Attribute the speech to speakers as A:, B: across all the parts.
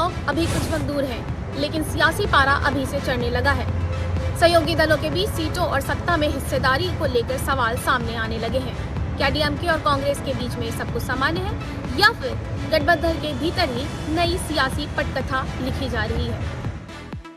A: चुनाव अभी कुछ वक्त दूर है, लेकिन सियासी पारा अभी से चढ़ने लगा है। सहयोगी दलों के बीच सीटों और सत्ता में हिस्सेदारी को लेकर सवाल सामने आने लगे हैं। क्या डीएमके और कांग्रेस के बीच में सब कुछ सामान्य है या फिर गठबंधन के भीतर ही नई सियासी पटकथा लिखी जा रही है?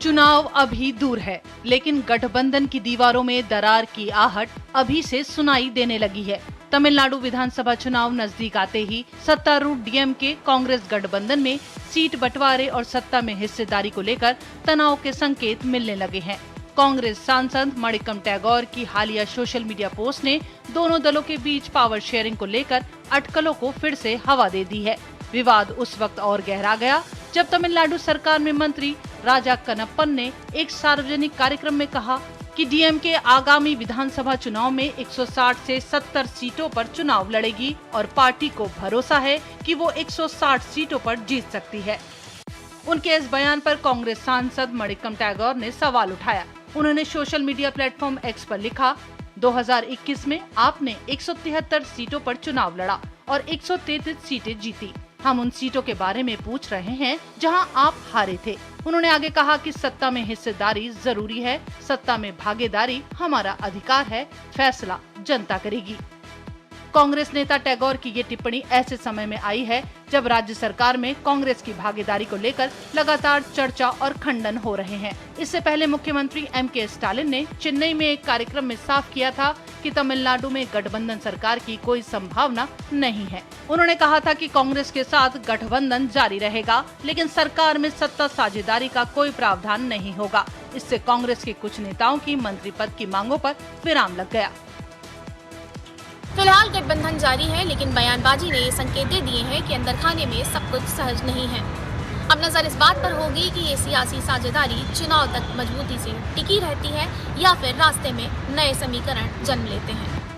B: चुनाव अभी दूर है, लेकिन गठबंधन की दीवारों में दरार की आहट अभी से सुनाई देने लगी है। तमिलनाडु विधानसभा चुनाव नजदीक आते ही सत्तारूढ़ डीएमके कांग्रेस गठबंधन में सीट बंटवारे और सत्ता में हिस्सेदारी को लेकर तनाव के संकेत मिलने लगे हैं। कांग्रेस सांसद मणिकम टैगोर की हालिया सोशल मीडिया पोस्ट ने दोनों दलों के बीच पावर शेयरिंग को लेकर अटकलों को फिर से हवा दे दी है। विवाद उस वक्त और गहरा गया जब तमिलनाडु सरकार में मंत्री राजा कन्नप्पन ने एक सार्वजनिक कार्यक्रम में कहा कि डीएमके आगामी विधानसभा चुनाव में 160 से 70 सीटों पर चुनाव लड़ेगी और पार्टी को भरोसा है कि वो 160 सीटों पर जीत सकती है। उनके इस बयान पर कांग्रेस सांसद मणिकम टैगोर ने सवाल उठाया। उन्होंने सोशल मीडिया प्लेटफॉर्म एक्स पर लिखा, 2021 में आपने 173 सीटों पर चुनाव लड़ा और 133 सीटें जीती। हम उन सीटों के बारे में पूछ रहे हैं जहां आप हारे थे। उन्होंने आगे कहा कि सत्ता में हिस्सेदारी जरूरी है, सत्ता में भागीदारी हमारा अधिकार है, फैसला जनता करेगी। कांग्रेस नेता टैगोर की ये टिप्पणी ऐसे समय में आई है जब राज्य सरकार में कांग्रेस की भागीदारी को लेकर लगातार चर्चा और खंडन हो रहे हैं। इससे पहले मुख्यमंत्री एमके स्टालिन ने चेन्नई में एक कार्यक्रम में साफ किया था कि तमिलनाडु में गठबंधन सरकार की कोई संभावना नहीं है। उन्होंने कहा था कि कांग्रेस के साथ गठबंधन जारी रहेगा, लेकिन सरकार में सत्ता साझेदारी का कोई प्रावधान नहीं होगा। इससे कांग्रेस के कुछ नेताओं की मंत्री पद की मांगों पर विराम लग गया।
A: फिलहाल गठबंधन जारी है, लेकिन बयानबाजी ने ये संकेत दे दिए हैं कि अंदर खाने में सब कुछ सहज नहीं है। अब नजर इस बात पर होगी कि ये सियासी साझेदारी चुनाव तक मजबूती से टिकी रहती है या फिर रास्ते में नए समीकरण जन्म लेते हैं।